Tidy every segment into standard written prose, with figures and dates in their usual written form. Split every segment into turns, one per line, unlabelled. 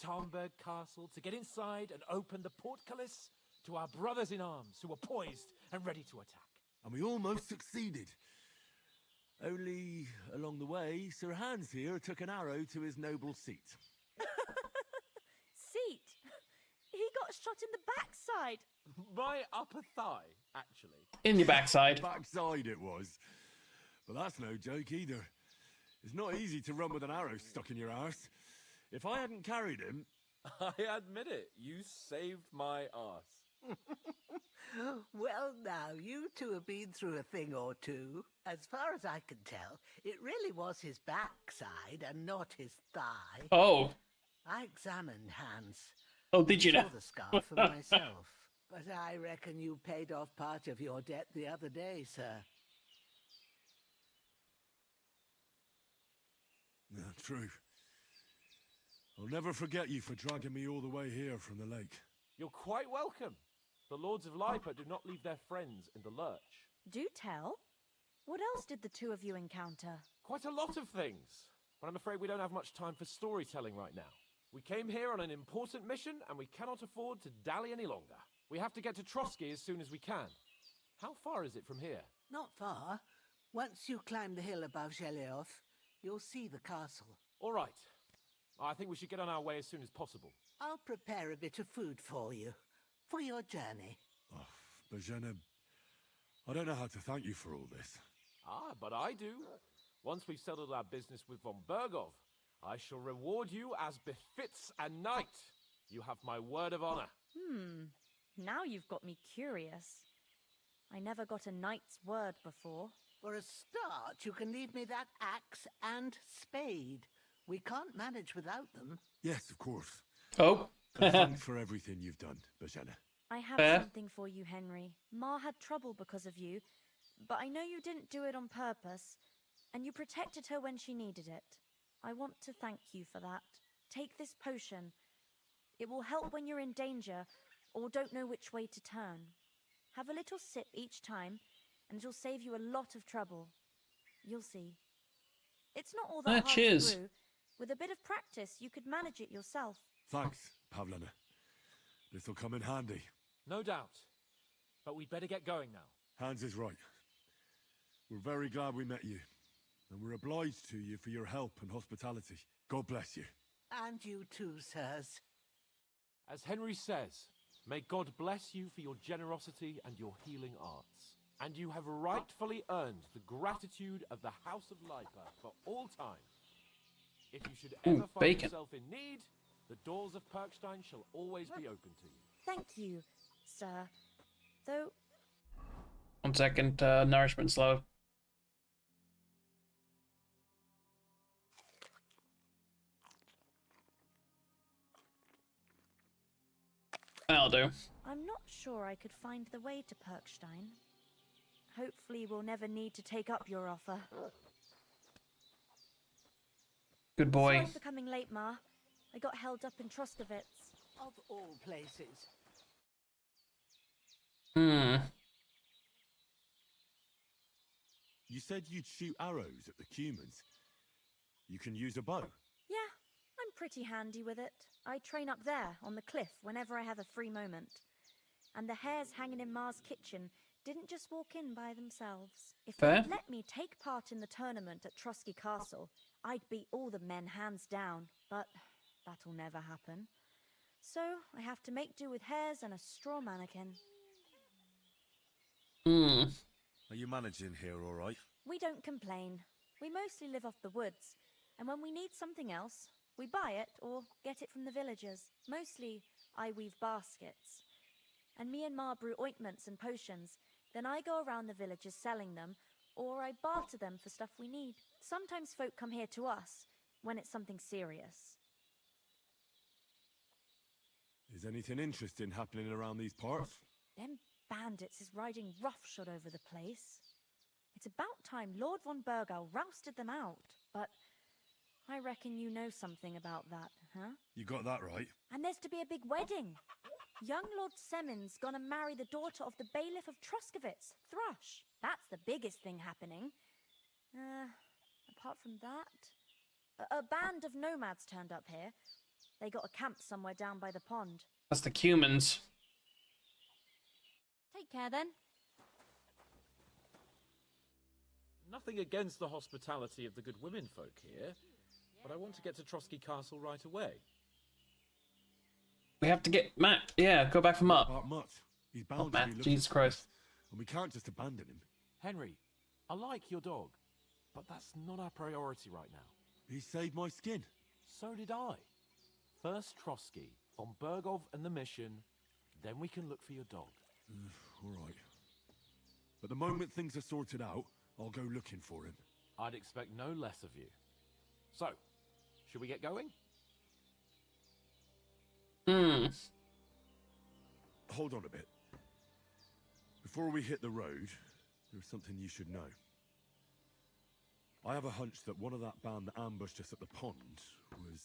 Talmberg Castle to get inside and open the portcullis to our brothers in arms who were poised and ready to attack.
And we almost succeeded. Only, along the way, Sir Hans here took an arrow to his noble seat.
Seat? He got shot in the backside.
My upper thigh, actually.
In your backside.
Backside it was. But that's no joke either. It's not easy to run with an arrow stuck in your arse. If I hadn't carried him...
I admit it, you saved my arse.
Well, now, you two have been through a thing or two. As far as I can tell, it really was his backside and not his thigh.
Oh.
I examined Hans.
Oh, did you
Saw
know?
the scar for myself. But I reckon you paid off part of your debt the other day, sir.
No, true. I'll never forget you for dragging me all the way here from the lake.
You're quite welcome. The Lords of Lipa do not leave their friends in the lurch.
Do tell. What else did the two of you encounter?
Quite a lot of things, but I'm afraid we don't have much time for storytelling right now. We came here on an important mission, and we cannot afford to dally any longer. We have to get to Trotsky as soon as we can. How far is it from here?
Not far. Once you climb the hill above Gelios, you'll see the castle.
All right. I think we should get on our way as soon as possible.
I'll prepare a bit of food for you, for your journey.
Oh, Bajena, I don't know how to thank you for all this.
Ah, but I do. Once we've settled our business with von Bergov, I shall reward you as befits a knight. You have my word of honor.
Now you've got me curious. I never got a knight's word before.
For a start, you can leave me that axe and spade. We can't manage without them.
Yes, of course.
Oh.
And thanks for everything you've done, Bajena.
I have
Fair.
something for you, Henry. Ma had trouble because of you, but I know you didn't do it on purpose, and you protected her when she needed it. I want to thank you for that. Take this potion. It will help when you're in danger or don't know which way to turn. Have a little sip each time, and it'll save you a lot of trouble. You'll see. It's not all that hard
cheers.
to brew. With a bit of practice, you could manage it yourself.
Thanks, Pavlena. This'll come in handy.
No doubt. But we'd better get going now.
Hans is right. We're very glad we met you. And we're obliged to you for your help and hospitality. God bless you.
And you too, sirs.
As Henry says, may God bless you for your generosity and your healing arts. And you have rightfully earned the gratitude of the House of Lipa for all time. If you should ever find
bacon.
yourself in need, the doors of Perkstein shall always be open to you.
Thank you, sir. Though,
1 second, nourishment's low. That'll do.
I'm not sure I could find the way to Perkstein. Hopefully we'll never need to take up your offer.
Good boy.
Sorry for coming late, Ma. I got held up in Troskowitz.
Of all places.
Hmm.
You said you'd shoot arrows at the Cumans. You can use a bow.
Yeah, I'm pretty handy with it. I train up there, on the cliff, whenever I have a free moment. And the hares hanging in Ma's kitchen didn't just walk in by themselves. If
Fair.
they'd let me take part in the tournament at Trotsky Castle, I'd beat all the men hands down, but that'll never happen. So I have to make do with hares and a straw mannequin.
Hmm.
Are you managing here all right?
We don't complain. We mostly live off the woods, and when we need something else, we buy it or get it from the villagers. Mostly, I weave baskets. And me and Ma brew ointments and potions. Then I go around the villages selling them, or I barter them for stuff we need. Sometimes folk come here to us, when it's something serious.
Is anything interesting happening around these parts?
Them bandits is riding roughshod over the place. It's about time Lord von Burgau rousted them out, but I reckon you know something about that, huh?
You got that right.
And there's to be a big wedding. Young Lord Semon's gonna marry the daughter of the bailiff of Troskowitz, Thrush. That's the biggest thing happening. Apart from that, a band of nomads turned up here. They got a camp somewhere down by the pond.
That's the humans.
Take care then.
Nothing against the hospitality of the good women folk here, but I want to get to Trotsky Castle right away.
We have to get Matt. Yeah, go back from up.
About Mutt. He's
Oh,
bound to
Matt,
be looking
Jesus
for
Christ.
us, and we can't just abandon him.
Henry, I like your dog, but that's not our priority right now.
He saved my skin.
So did I. First Trotsky, von Bergov and the mission, then we can look for your dog.
All right. But the moment things are sorted out, I'll go looking for him.
I'd expect no less of you. So, should we get going?
Hold on a bit. Before we hit the road, there's something you should know. I have a hunch that one of that band that ambushed us at the pond was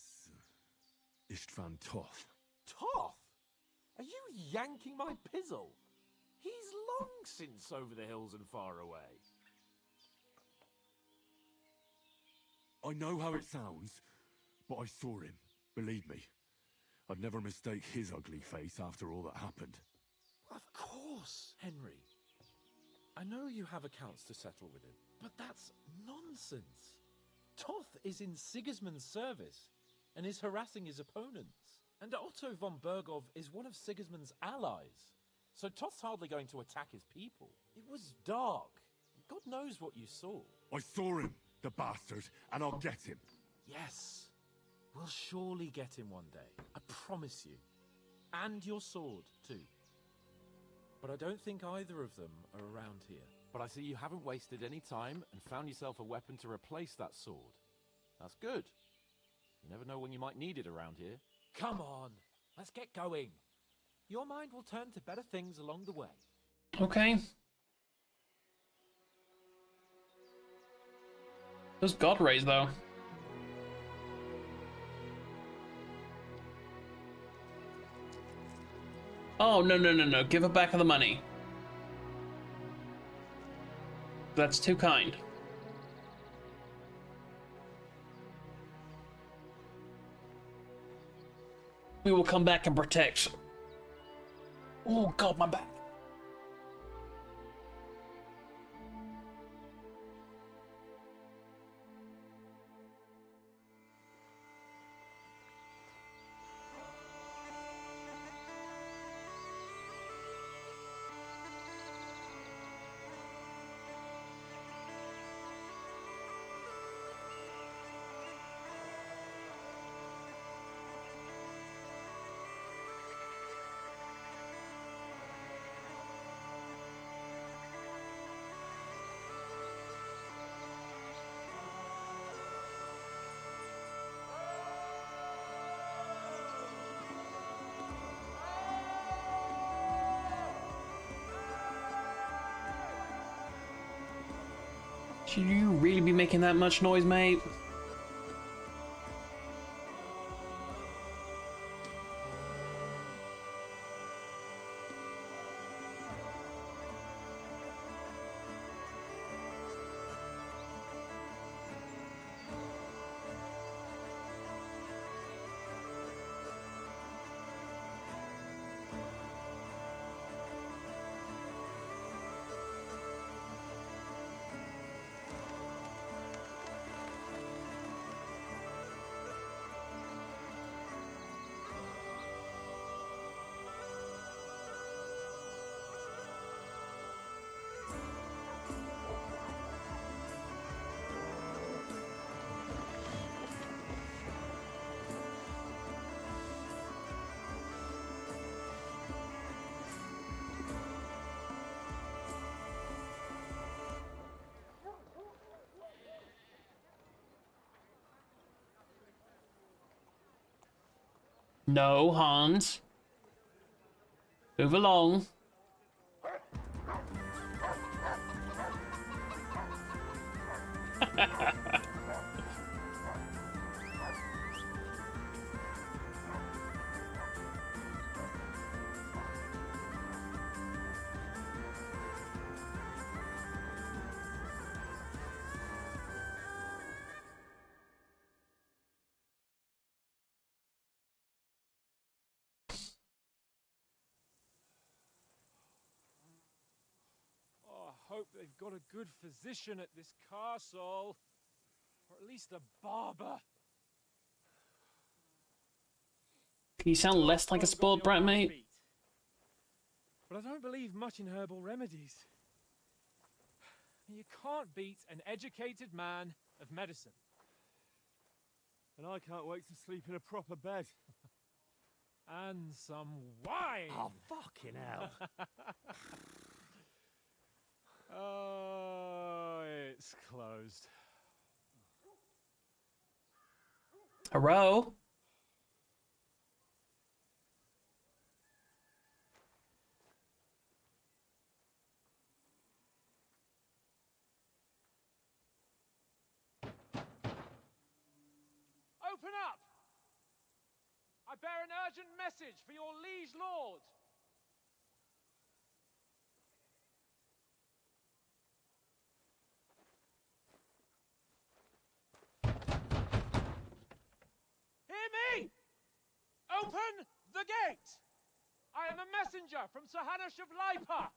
Istvan Toth.
Toth? Are you yanking my pizzle? He's long since over the hills and far away.
I know how it sounds, but I saw him. Believe me. I'd never mistake his ugly face after all that happened.
Of course, Henry. I know you have accounts to settle with him, but that's nonsense. Toth is in Sigismund's service and is harassing his opponents. And Otto von Bergov is one of Sigismund's allies. So Toth's hardly going to attack his people. It was dark. God knows what you saw.
I saw him, the bastard, and I'll get him.
Yes. We'll surely get him one day. I promise you. And your sword, too. But I don't think either of them are around here. But I see you haven't wasted any time and found yourself a weapon to replace that sword. That's good. You never know when you might need it around here. Come on, let's get going. Your mind will turn to better things along the way.
Okay. Those God rays, though. Oh, no, no, no, no. Give her back the money. That's too kind. We will come back and protect. Oh, God, my back. Should you really be making that much noise, mate? No, Hans. Move along.
hope they've got a good physician at this castle. Or at least a barber.
Can you sound less like a spoiled brat, mate?
But I don't believe much in herbal remedies. You can't beat an educated man of medicine.
And I can't wait to sleep in a proper bed.
And some wine!
Oh, fucking hell.
Oh, it's closed.
Hello?
Open up! I bear an urgent message for your liege lord. Hear me! Open the gate! I am a messenger from Sir Hanush of Lipa.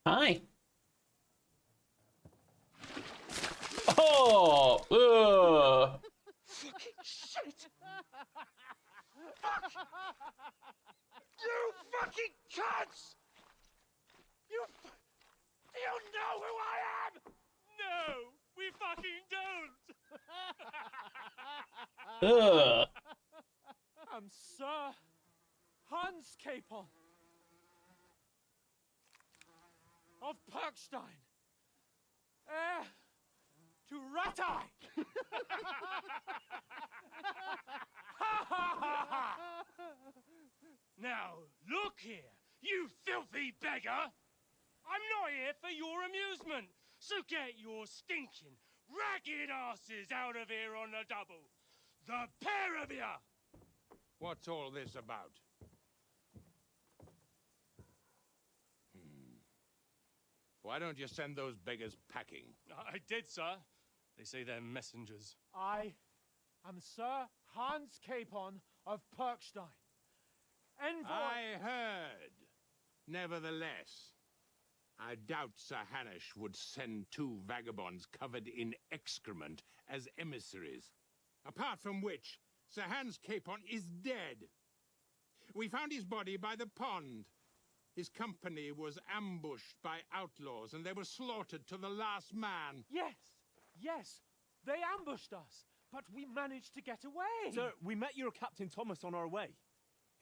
Hi. Oh! Ugh.
Fucking shit! Fuck! You fucking cunts! Do you know who I am? No, we fucking don't!
Ugh.
I'm Sir Hans Capon of Perkstein, heir to Ratai! Now, look here, you filthy beggar! I'm not here for your amusement, so get your stinking, ragged asses out of here on the double! The pair of you!
What's all this about? Why don't you send those beggars packing?
I did, sir. They say they're messengers. I am Sir Hans Capon of Perkstein. Envoy...
I heard. Nevertheless, I doubt Sir Hanush would send two vagabonds covered in excrement as emissaries. Apart from which, Sir Hans Capon is dead. We found his body by the pond. His company was ambushed by outlaws, and they were slaughtered to the last man.
Yes, they ambushed us, but we managed to get away.
Sir, we met your Captain Thomas on our way.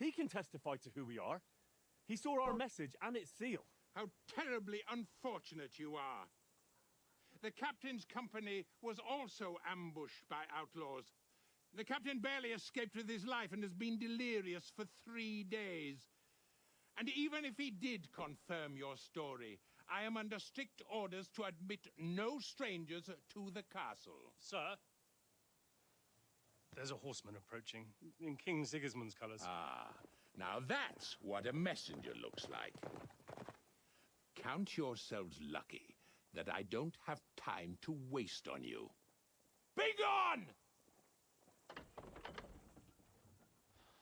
He can testify to who we are. He saw our message and its seal.
How terribly unfortunate you are. The captain's company was also ambushed by outlaws. The captain barely escaped with his life and has been delirious for 3 days. And even if he did confirm your story, I am under strict orders to admit no strangers to the castle.
Sir, there's a horseman approaching, in King Sigismund's colours.
Ah, now that's what a messenger looks like. Count yourselves lucky that I don't have time to waste on you. Be gone!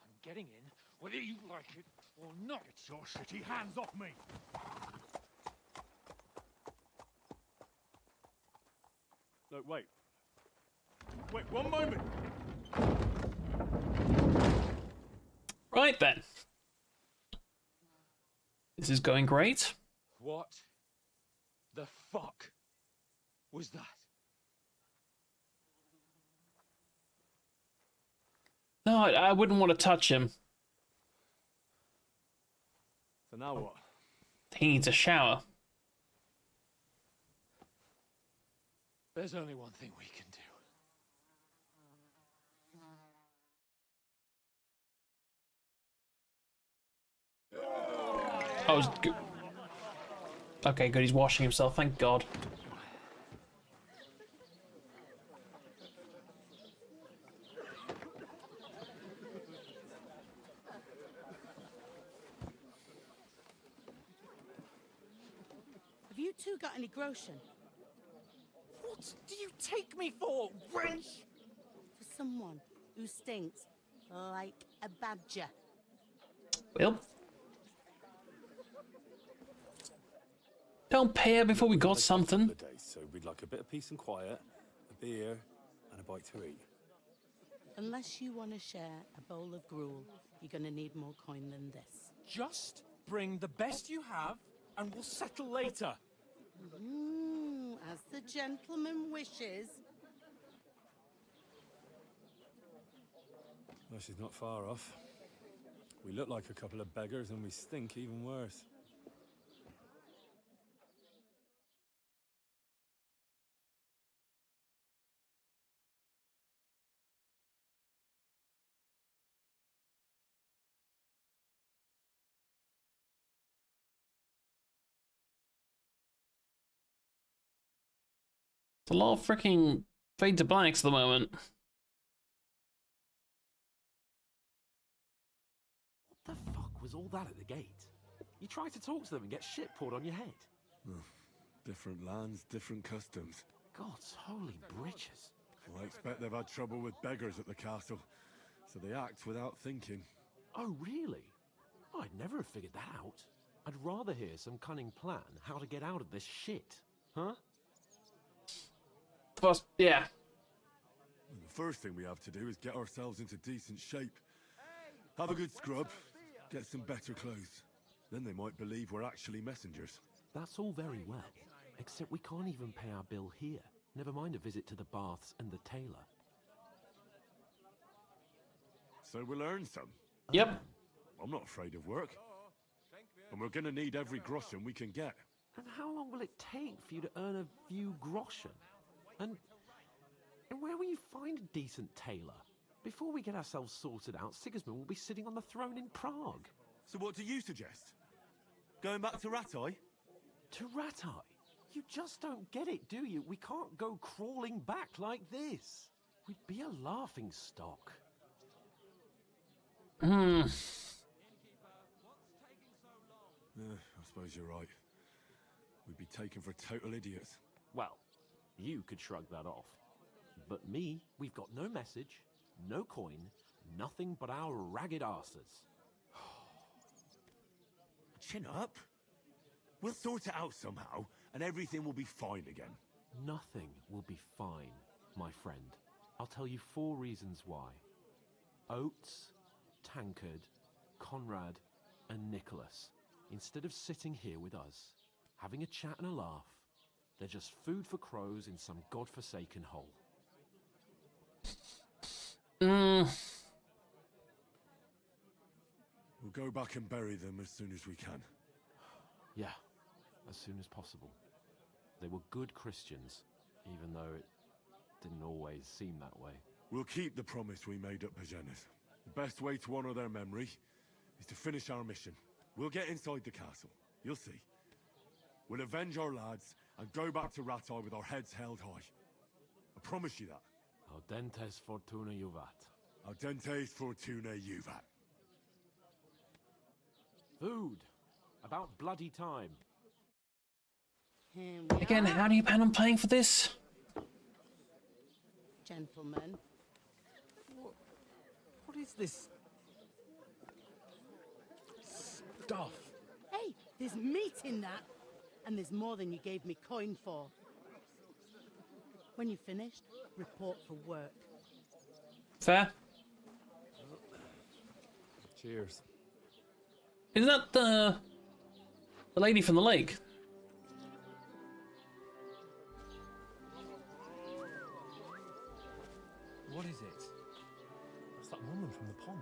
I'm getting in, whether you like it or not.
Get your shitty hands off me! No, wait. Wait, one moment!
Right then. This is going great.
What the fuck was that?
No, I wouldn't want to touch him.
So now what?
He needs a shower.
There's only one thing we can do.
Okay, good. He's washing himself. Thank God.
two got any groschen?
What do you take me for, wench?
For someone who stinks like a badger.
Well, don't pay her before we got something.
So we'd like a bit of peace and quiet, a beer, and a bite to eat.
Unless you want to share a bowl of gruel, you're going to need more coin than this.
Just bring the best you have, and we'll settle later.
As the gentleman wishes.
Well, she's not far off. We look like a couple of beggars, and we stink even worse.
It's a lot of freaking fade to blacks at the moment.
What the fuck was all that at the gate? You tried to talk to them and get shit poured on your head.
Different lands, different customs.
God's holy britches.
Well, I expect they've had trouble with beggars at the castle, so they act without thinking.
Oh, really? Oh, I'd never have figured that out. I'd rather hear some cunning plan how to get out of this shit. Huh?
First, yeah.
And the first thing we have to do is get ourselves into decent shape. Have a good scrub, get some better clothes. Then they might believe we're actually messengers.
That's all very well, except we can't even pay our bill here. Never mind a visit to the baths and the tailor.
So we'll earn some.
Yep.
I'm not afraid of work. And we're gonna need every groschen we can get.
And how long will it take for you to earn a few groschen? And where will you find a decent tailor? Before we get ourselves sorted out, Sigismund will be sitting on the throne in Prague.
So what do you suggest? Going back to Ratai?
To Ratai? You just don't get it, do you? We can't go crawling back like this. We'd be a laughing stock.
I suppose you're right. We'd be taken for total idiots.
Well, you could shrug that off. But me, we've got no message, no coin, nothing but our ragged arses.
Chin up. We'll sort it out somehow, and everything will be fine again.
Nothing will be fine, my friend. I'll tell you 4 reasons why. Oates, Tankard, Conrad, and Nicholas, instead of sitting here with us, having a chat and a laugh, they're just food for crows in some godforsaken hole.
We'll go back and bury them as soon as we can.
Yeah, as soon as possible. They were good Christians, even though it didn't always seem that way.
We'll keep the promise we made at Pagenas. The best way to honor their memory is to finish our mission. We'll get inside the castle. You'll see. We'll avenge our lads and go back to Ratai with our heads held high. I promise you that.
Audentes fortuna juvat.
Audentes fortuna juvat.
Food. About bloody time.
Again, how do you plan on paying for this?
Gentlemen.
What is this stuff?
Hey, there's meat in that. And there's more than you gave me coin for. When you're finished, report for work.
Fair.
Cheers.
Isn't that the lady from the lake?
What is it? That's that woman from the pond.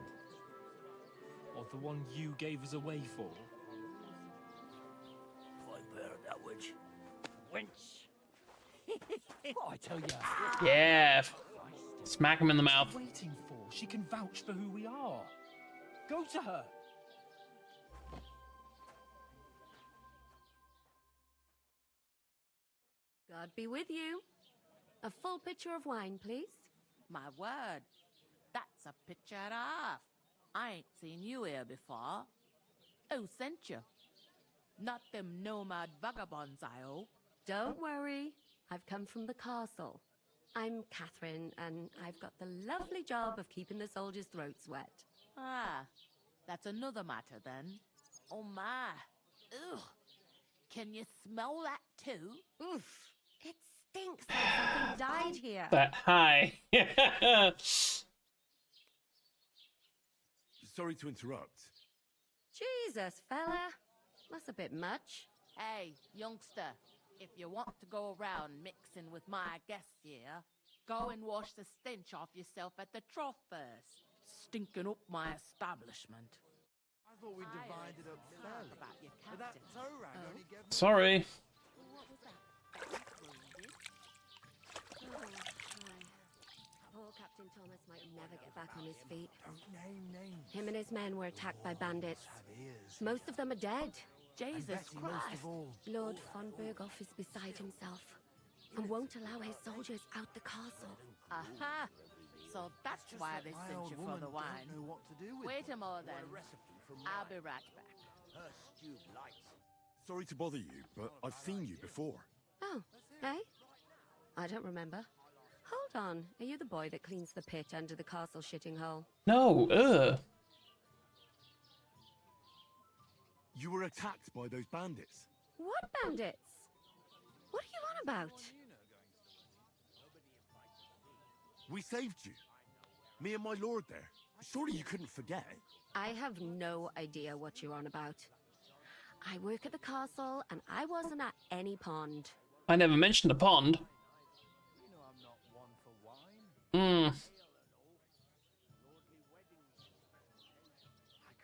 Or the one you gave us away for?
That witch. Wench.
What I tell you?
Yeah. Smack him in the mouth.
What are you waiting for? She can vouch for who we are. Go to her.
God be with you. A full pitcher of wine, please.
My word, that's a picture and a half. I ain't seen you here before. Who sent you? Not them nomad vagabonds, I hope.
Don't worry. I've come from the castle. I'm Catherine, and I've got the lovely job of keeping the soldiers' throats wet.
Ah, that's another matter then. Oh my. Ugh. Can you smell that too?
Oof. It stinks like something died here.
That high.
Sorry to interrupt.
Jesus, fella. That's a bit much.
Hey, youngster, if you want to go around mixing with my guests here, go and wash the stench off yourself at the trough first. Stinking up my establishment.
I thought we divided up fairly.
About your
But that
captain.
toe rag only gave me...
Sorry.
What was that? Oh, my. Poor Captain Thomas might never get back on his feet.
Don't name names.
Him and his men were attacked by bandits.
Have ears.
Most of them are dead.
Jesus
Betty most
Christ.
of all.
Lord von Berghoff is beside himself and won't allow his soldiers out the castle.
Aha! So that's
Just
why
that
they
my
sent
old
you for
woman
the wine.
Don't know what to do with
Wait
it.
a moment then.
Want a recipe from
I'll
mine.
be right back.
Her stewed light.
Sorry to bother you, but I've seen you before.
Oh, hey? I don't remember. Hold on. Are you the boy that cleans the pit under the castle shitting hole?
No, ugh.
You were attacked by those bandits.
What bandits? What are you on about?
We saved you. Me and my lord there. Surely you couldn't forget.
I have no idea what you're on about. I work at the castle and I wasn't at any pond.
I never mentioned a pond.
You know I'm not one for wine.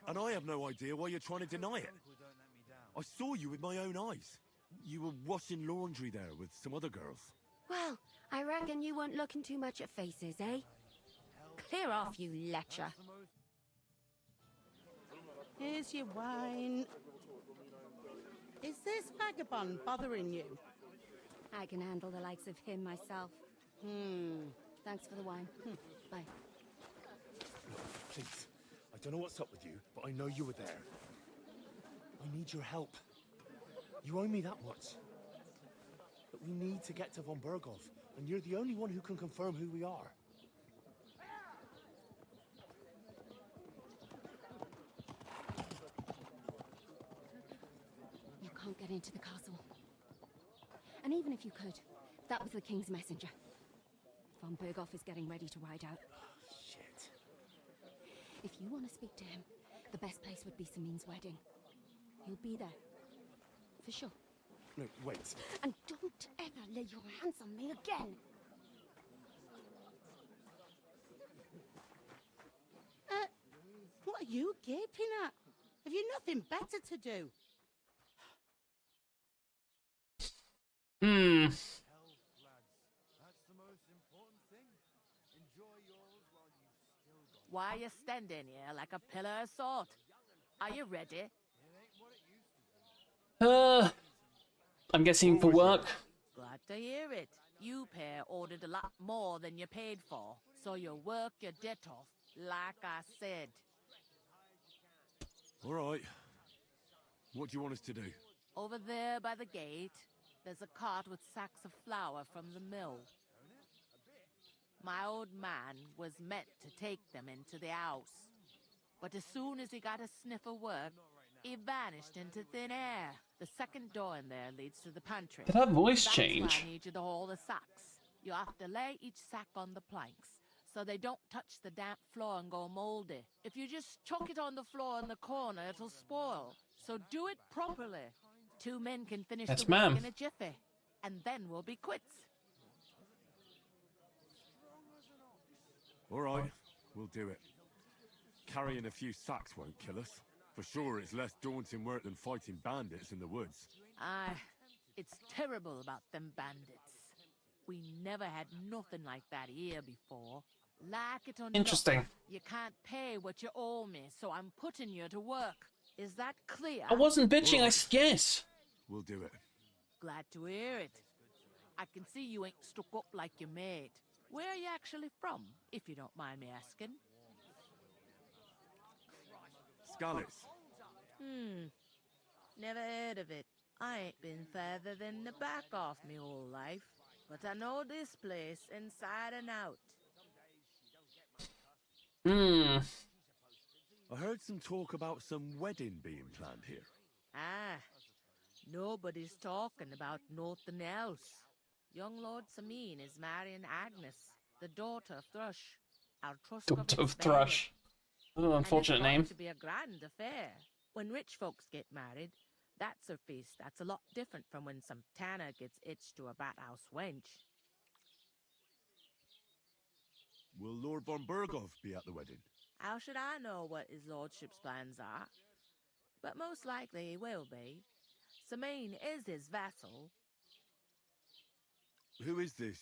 And I have no idea why you're trying to deny it.
Uncle don't let me down.
I saw you with my own eyes. You were washing laundry there with some other girls.
Well, I reckon you weren't looking too much at faces, eh? Clear off, you lecher.
Here's your wine. Is this vagabond bothering you?
I can handle the likes of him myself. Thanks for the wine. Bye.
Please, I don't know what's up with you, but I know you were there. I need your help. You owe me that much. But we need to get to von Berghoff, and you're the only one who can confirm who we are.
You can't get into the castle. And even if you could, that was the king's messenger. Von Berghoff is getting ready to ride out.
Shit.
If you want to speak to him, the best place would be Samin's wedding. He'll be there. For sure.
No, wait.
And don't ever lay your hands on me again!
What are you gaping at? Have you nothing better to do?
Health, lads. That's the most important thing. Enjoy yours while you've still got...
Why you standing here like a pillar of salt? Are you ready?
It ain't what it used to be.
I'm guessing for work.
Glad to hear it. You pair ordered a lot more than you paid for, so you work your debt off, like I said.
All right. What do you want us to do?
Over there by the gate, there's a cart with sacks of flour from the mill. My old man was meant to take them into the house. But as soon as he got a sniff of work, he vanished into thin air. The second door in there leads to the pantry.
Did her voice
That's
change?
why I need you to haul the sacks. You have to lay each sack on the planks, so they don't touch the damp floor and go moldy. If you just chuck it on the floor in the corner, it'll spoil. So do it properly. 2 men can finish
Yes,
the work
ma'am.
in a jiffy, and then we'll be quits.
All right, we'll do it. Carrying a few sacks won't kill us. For sure, it's less daunting work than fighting bandits in the woods.
Aye, it's terrible about them bandits. We never had nothing like that here before. Like it or not,
Interesting.
you can't pay what you owe me, so I'm putting you to work. Is that clear?
I wasn't bitching, I guess.
We'll do it.
Glad to hear it. I can see you ain't stuck up like your mate. Where are you actually from, if you don't mind me asking?
Scallis.
Never heard of it. I ain't been further than the back off me whole life. But I know this place inside and out.
I heard some talk about some wedding being planned here.
Ah, nobody's talking about nothing else. Young Lord Samine is marrying Agnes, the daughter of Thrush, our
Daughter of
Truscovit's
Thrush. Oh, unfortunate
and it's
name.
got to be a grand affair. When rich folks get married, that's a feast that's a lot different from when some tanner gets hitched to a bathouse wench.
Will Lord von Berghoff be at the wedding?
How should I know what his lordship's plans are? But most likely he will be. Samine is his vassal.
Who is this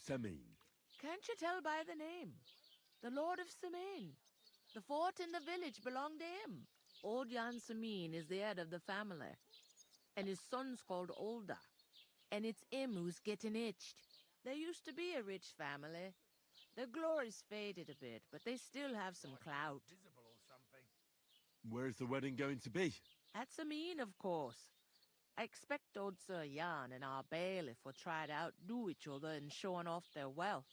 Semine?
Can't you tell by the name? The Lord of Samine. The fort and the village belong to him. Old Jan Samine is the head of the family. And his son's called Olda. And it's him who's getting itched. There used to be a rich family. Their glory's faded a bit, but they still have some clout.
Where's the wedding going to be?
At Samine, of course. I expect old Sir Jan and our bailiff will try to outdo each other in showing off their wealth.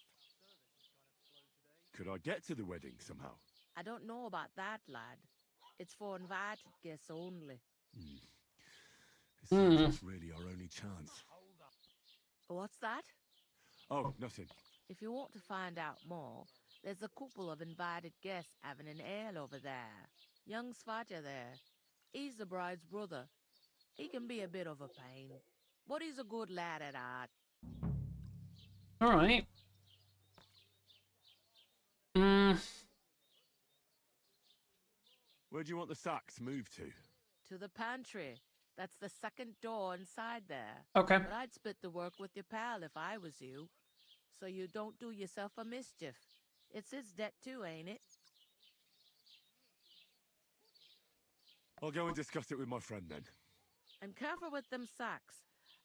Could I get to the wedding somehow?
I don't know about that, lad. It's for invited guests only.
This seems like really our only chance.
What's that?
Oh, nothing.
If you want to find out more, there's a couple of invited guests having an ale over there. Young Svaja there. He's the bride's brother. He can be a bit of a pain, but he's a good lad at heart.
Alright.
Where do you want the sacks moved to?
To the pantry. That's the second door inside there.
Okay.
But I'd split the work with your pal if I was you. So you don't do yourself a mischief. It's his debt too, ain't it?
I'll go and discuss it with my friend then.
And careful with them sacks.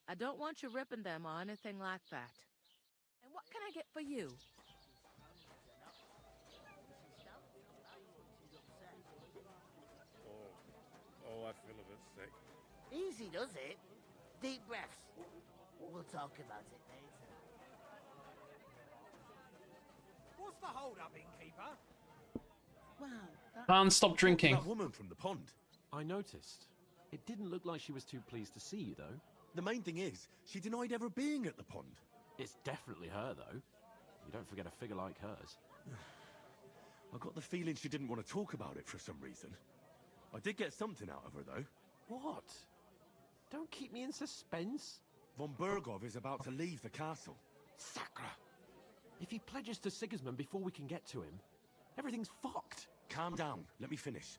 I don't want you ripping them or anything like that. And what can I get for you?
Oh, I feel a bit sick.
Easy does it. Deep breaths. We'll talk about it later.
What's the hold up, innkeeper?
Well,
Can't stop drinking.
That woman from the pond.
I noticed. It didn't look like she was too pleased to see you, though.
The main thing is, she denied ever being at the pond.
It's definitely her, though. You don't forget a figure like hers.
I got the feeling she didn't want to talk about it for some reason. I did get something out of her, though.
What? Don't keep me in suspense.
Von Berghoff is about to leave the castle.
Sacra! If he pledges to Sigismund before we can get to him, everything's fucked.
Calm down. Let me finish.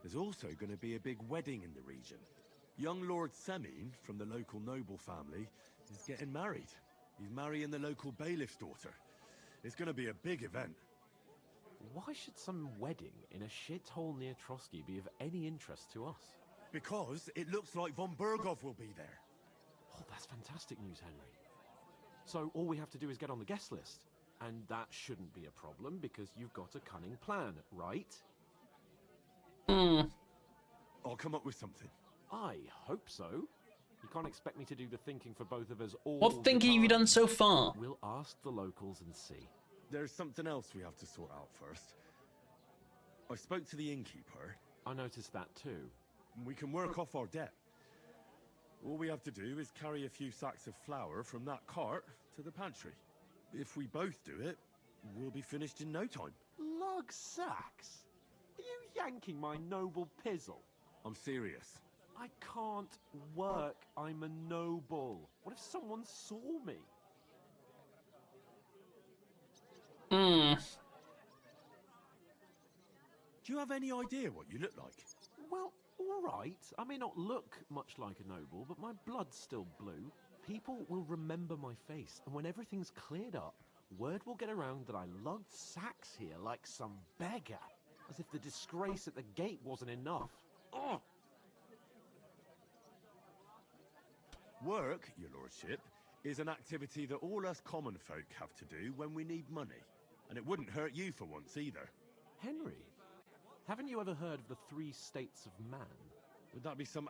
There's also going to be a big wedding in the region. Young Lord Semine, from the local noble family, is getting married. He's marrying the local bailiff's daughter. It's going to be a big event.
Why should some wedding in a shithole near Trotsky be of any interest to us?
Because it looks like Von Berghoff will be there.
Oh, that's fantastic news, Henry. So all we have to do is get on the guest list. And that shouldn't be a problem because you've got a cunning plan, right?
I'll come up with something.
I hope so. You can't expect me to do the thinking for both of us all
What
the
thinking have you
time.
done so far?
We'll ask the locals and see.
There's something else we have to sort out first. I spoke to the innkeeper.
I noticed that too.
We can work off our debt. All we have to do is carry a few sacks of flour from that cart to the pantry. If we both do it, we'll be finished in no time.
Lug sacks? Are you yanking my noble pizzle?
I'm serious.
I can't work. I'm a noble. What if someone saw me?
Do you have any idea what you look like?
Well, all right. I may not look much like a noble, but my blood's still blue. People will remember my face, and when everything's cleared up, word will get around that I lugged sacks here like some beggar. As if the disgrace at the gate wasn't enough. Ugh!
Work, your lordship, is an activity that all us common folk have to do when we need money. And it wouldn't hurt you for once either.
Henry, haven't you ever heard of the 3 states of man?
Would that be some